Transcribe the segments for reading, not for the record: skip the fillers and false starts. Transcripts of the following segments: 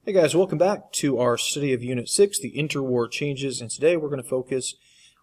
Hey guys, welcome back to our study of Unit 6, the Interwar Changes, and today we're going to focus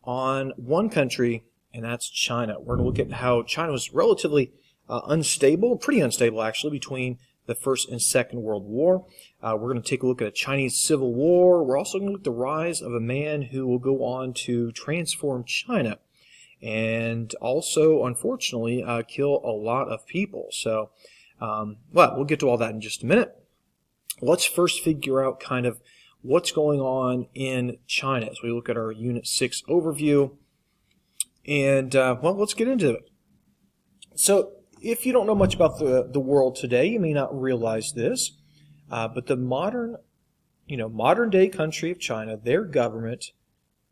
on one country, and that's China. We're going to look at how China was relatively unstable, pretty unstable actually, between the First and Second World War. We're going to take a look at a Chinese Civil War. We're also going to look at the rise of a man who will go on to transform China and also, unfortunately, kill a lot of people. So, we'll get to all that in just a minute. Let's first figure out kind of what's going on in China as we look at our Unit 6 overview. And, let's get into it. So, if you don't know much about the world today, you may not realize this, but the modern day country of China, their government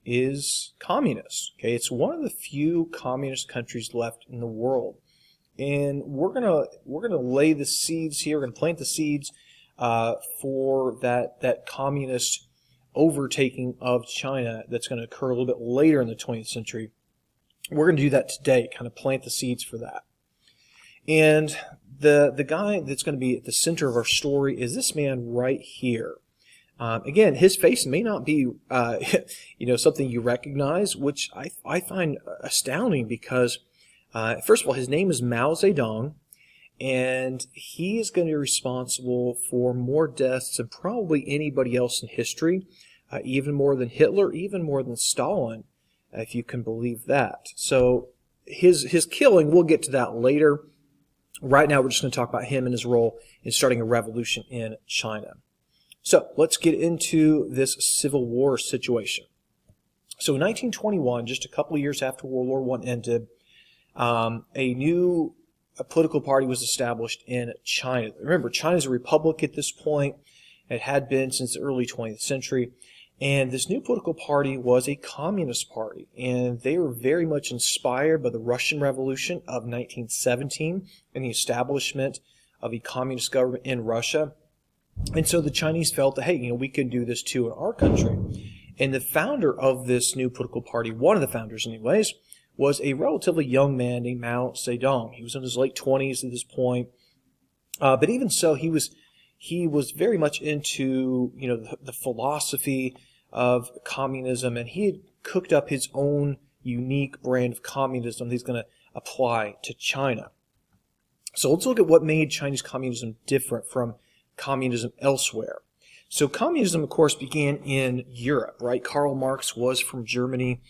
is communist. Okay, it's one of the few communist countries left in the world. And we're gonna lay the seeds here, we're gonna plant the seeds for that communist overtaking of China that's going to occur a little bit later in the 20th century. We're going to do that today, kind of plant the seeds for that. And the guy that's going to be at the center of our story is this man right here. Again, his face may not be something you recognize, which I find astounding because, first of all, his name is Mao Zedong. And he is going to be responsible for more deaths than probably anybody else in history, even more than Hitler, even more than Stalin, if you can believe that. So his killing, we'll get to that later. Right now, we're just going to talk about him and his role in starting a revolution in China. So let's get into this Civil War situation. So in 1921, just a couple of years after World War I ended, a political party was established in China. Remember, China's a republic at this point. It had been since the early 20th century. And this new political party was a communist party. And they were very much inspired by the Russian Revolution of 1917 and the establishment of a communist government in Russia. And so the Chinese felt that, hey, we can do this too in our country. And the founder of this new political party, one of the founders anyways, was a relatively young man named Mao Zedong. He was in his late 20s at this point. But even so, he was very much into, the philosophy of communism, and he had cooked up his own unique brand of communism that he's going to apply to China. So let's look at what made Chinese communism different from communism elsewhere. So communism, of course, began in Europe, right? Karl Marx was from Germany.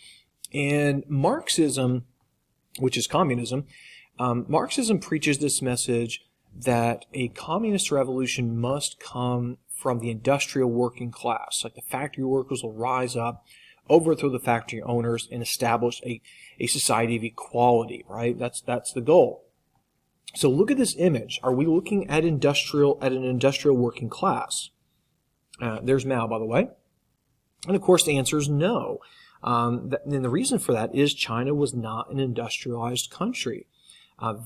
And Marxism, which is communism, Marxism preaches this message that a communist revolution must come from the industrial working class. Like the factory workers will rise up, overthrow the factory owners, and establish a society of equality, right? That's the goal. So look at this image. Are we looking at an industrial working class? There's Mao, by the way. And of course the answer is no. And the reason for that is China was not an industrialized country.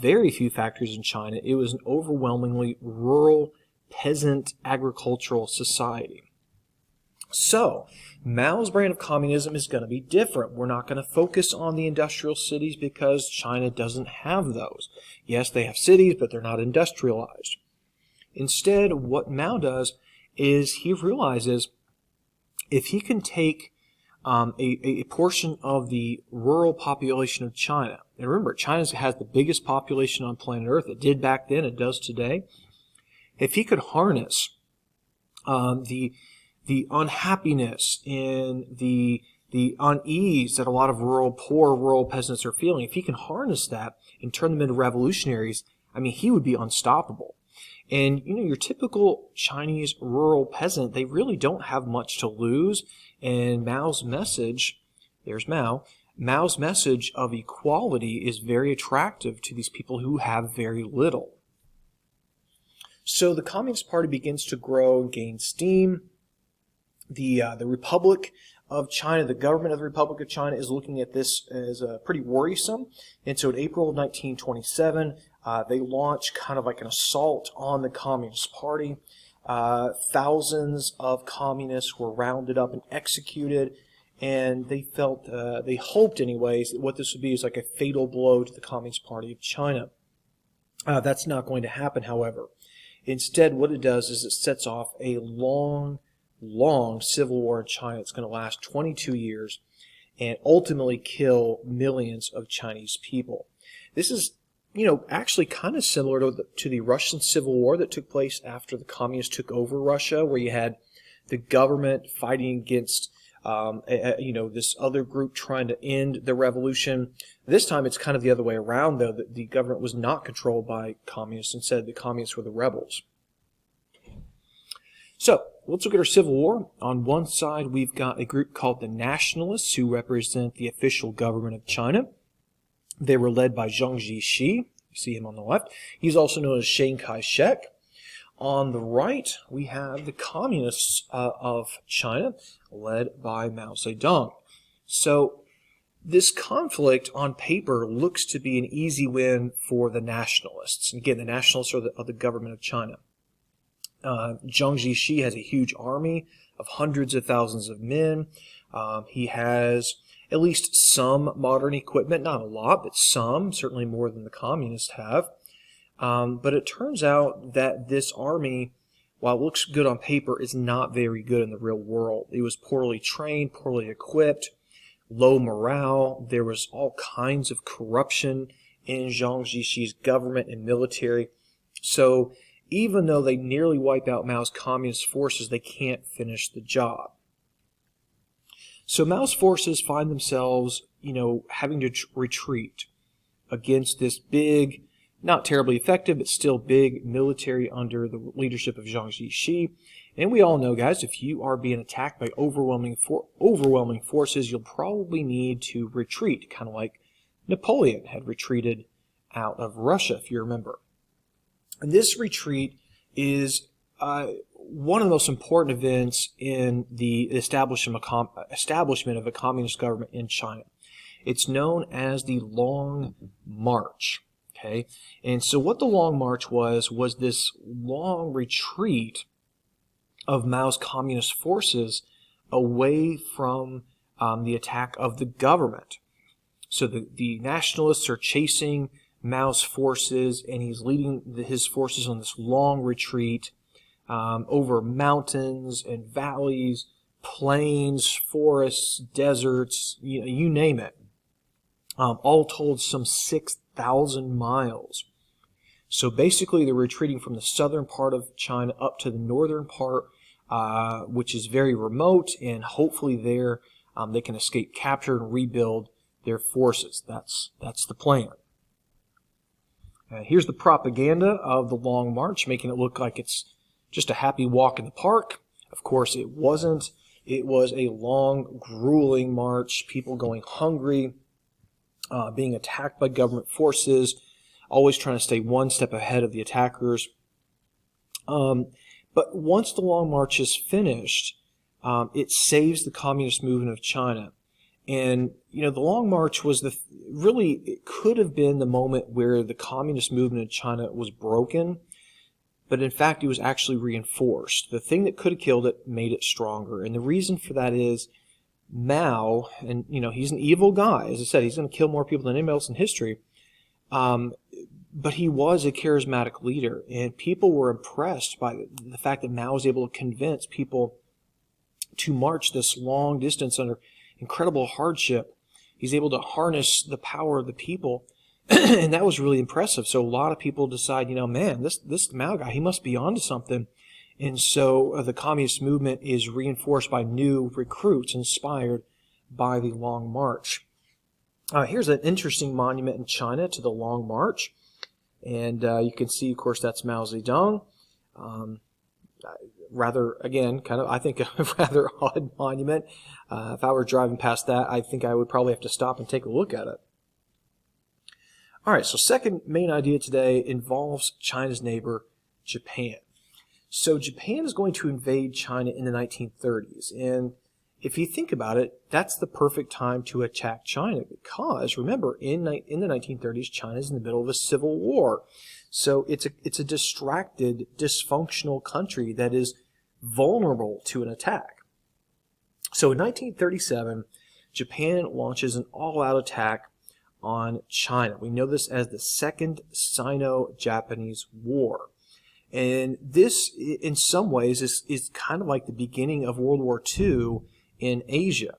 Very few factories in China. It was an overwhelmingly rural, peasant, agricultural society. So, Mao's brand of communism is going to be different. We're not going to focus on the industrial cities because China doesn't have those. Yes, they have cities, but they're not industrialized. Instead, what Mao does is he realizes if he can take a portion of the rural population of China. And remember, China has the biggest population on planet Earth. It did back then, it does today. If he could harness the unhappiness and the unease that a lot of poor rural peasants are feeling, if he can harness that and turn them into revolutionaries, he would be unstoppable. And, your typical Chinese rural peasant, they really don't have much to lose. And Mao's message, there's Mao, Mao's message of equality is very attractive to these people who have very little. So the Communist Party begins to grow and gain steam. The Republic of China, the government of the Republic of China is looking at this as pretty worrisome. And so in April of 1927, they launch kind of like an assault on the Communist Party. Thousands of communists were rounded up and executed, and they hoped anyways, that what this would be is like a fatal blow to the Communist Party of China. That's not going to happen, however. Instead, what it does is it sets off a long, long civil war in China. It's going to last 22 years and ultimately kill millions of Chinese people. This is, actually kind of similar to the Russian Civil War that took place after the communists took over Russia, where you had the government fighting against this other group trying to end the revolution. This time it's kind of the other way around, though, that the government was not controlled by communists. Instead, the communists were the rebels. So, let's look at our Civil War. On one side, we've got a group called the Nationalists, who represent the official government of China. They were led by Zhang Jixi. You see him on the left. He's also known as Chiang Kai-shek. On the right, we have the Communists of China, led by Mao Zedong. So, this conflict on paper looks to be an easy win for the Nationalists. Again, the Nationalists are the government of China. Zhang Jixi has a huge army of hundreds of thousands of men. He has at least some modern equipment, not a lot, but some, certainly more than the communists have. But it turns out that this army, while it looks good on paper, is not very good in the real world. It was poorly trained, poorly equipped, low morale. There was all kinds of corruption in Zhang Jixi government and military. So even though they nearly wipe out Mao's communist forces, they can't finish the job. So Mao's forces find themselves, having to retreat against this big, not terribly effective, but still big military under the leadership of Zhang Jixi. And we all know, guys, if you are being attacked by overwhelming forces, you'll probably need to retreat, kind of like Napoleon had retreated out of Russia, if you remember. And this retreat is one of the most important events in the establishment of a communist government in China. It's known as the Long March. Okay, and so what the Long March was this long retreat of Mao's communist forces away from the attack of the government. So the nationalists are chasing Mao's forces, and he's leading his forces on this long retreat over mountains and valleys, plains, forests, deserts, you name it. All told, some 6,000 miles. So basically, they're retreating from the southern part of China up to the northern part, which is very remote, and hopefully there they can escape capture and rebuild their forces. That's the plan. Here's the propaganda of the Long March, making it look like it's just a happy walk in the park. Of course, it wasn't. It was a long, grueling march, people going hungry, being attacked by government forces, always trying to stay one step ahead of the attackers. But once the Long March is finished, it saves the communist movement of China. And, the Long March was it could have been the moment where the communist movement in China was broken, but in fact it was actually reinforced. The thing that could have killed it made it stronger. And the reason for that is Mao, and he's an evil guy. As I said, he's going to kill more people than anybody else in history. But he was a charismatic leader, and people were impressed by the fact that Mao was able to convince people to march this long distance under incredible hardship. He's able to harness the power of the people, and that was really impressive. So a lot of people decide, man, this Mao guy, he must be onto something. And so the communist movement is reinforced by new recruits inspired by the Long March. Here's an interesting monument in China to the Long March. And you can see, of course, that's Mao Zedong. I think a rather odd monument. If I were driving past that, I think I would probably have to stop and take a look at it. All right, so second main idea today involves China's neighbor, Japan. So Japan is going to invade China in the 1930s. And if you think about it, that's the perfect time to attack China because, remember, in the 1930s, China's in the middle of a civil war. So it's a distracted, dysfunctional country that is vulnerable to an attack. So in 1937, Japan launches an all-out attack on China. We know this as the Second Sino-Japanese War. And this, in some ways, is kind of like the beginning of World War II in Asia.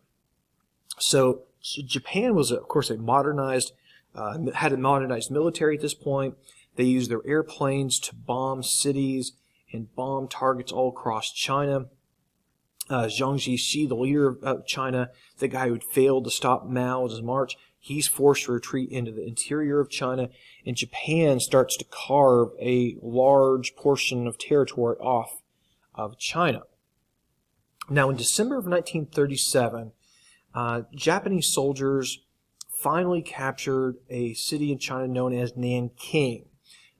So Japan was, of course, had a modernized military at this point. They used their airplanes to bomb cities and bomb targets all across China. Jiang Jiechi, the leader of China, the guy who had failed to stop Mao's march, he's forced to retreat into the interior of China, and Japan starts to carve a large portion of territory off of China. Now, in December of 1937, Japanese soldiers finally captured a city in China known as Nanking.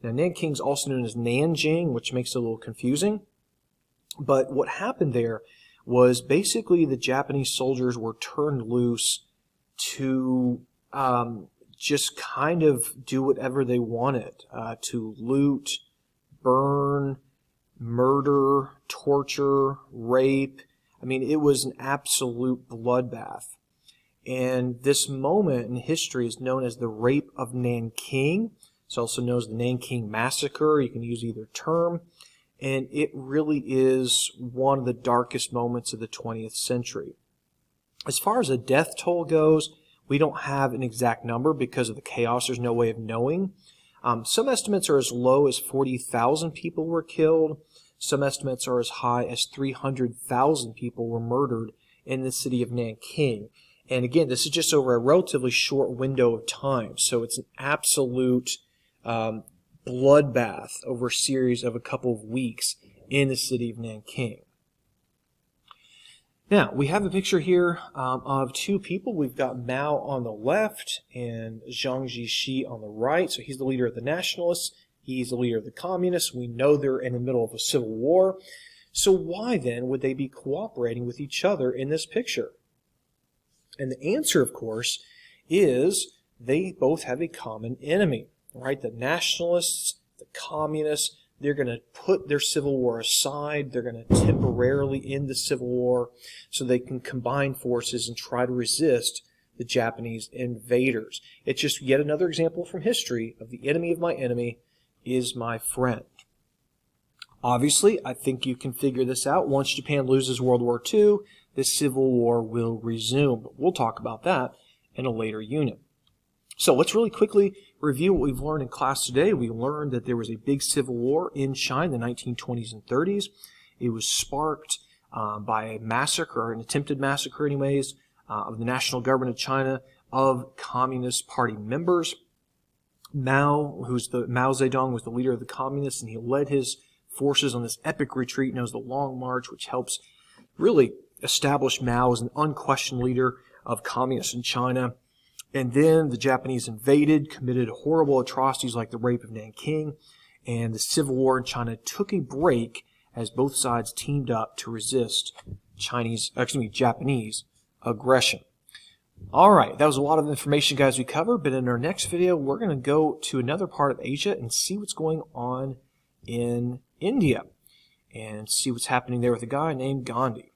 Now, Nanking is also known as Nanjing, which makes it a little confusing. But what happened there was basically the Japanese soldiers were turned loose to just kind of do whatever they wanted, to loot, burn, murder, torture, rape. I mean, it was an absolute bloodbath. And this moment in history is known as the Rape of Nanking. It's also known as the Nanking Massacre. You can use either term. And it really is one of the darkest moments of the 20th century. As far as the death toll goes, we don't have an exact number because of the chaos. There's no way of knowing. Some estimates are as low as 40,000 people were killed. Some estimates are as high as 300,000 people were murdered in the city of Nanking. And again, this is just over a relatively short window of time. So it's an absolute bloodbath over a series of a couple of weeks in the city of Nanking. Now, we have a picture here of two people. We've got Mao on the left and Jiang Jiechi on the right. So he's the leader of the nationalists. He's the leader of the communists. We know they're in the middle of a civil war. So why then would they be cooperating with each other in this picture? And the answer, of course, is they both have a common enemy, right? The nationalists, the communists, they're going to put their civil war aside. They're going to temporarily end the civil war so they can combine forces and try to resist the Japanese invaders. It's just yet another example from history of the enemy of my enemy is my friend. Obviously, I think you can figure this out. Once Japan loses World War II, the Civil War will resume. But we'll talk about that in a later unit. So let's really quickly review what we've learned in class today. We learned that there was a big civil war in China in the 1920s and 30s. It was sparked by a massacre, or an attempted massacre anyways, of the national government of China of Communist Party members. Mao Zedong was the leader of the communists, and he led his forces on this epic retreat known as the Long March, which helps really establish Mao as an unquestioned leader of communists in China. And then the Japanese invaded, committed horrible atrocities like the Rape of Nanking, and the Civil War in China took a break as both sides teamed up to resist Japanese aggression. All right, that was a lot of information, guys, we covered, but in our next video, we're going to go to another part of Asia and see what's going on in India and see what's happening there with a guy named Gandhi.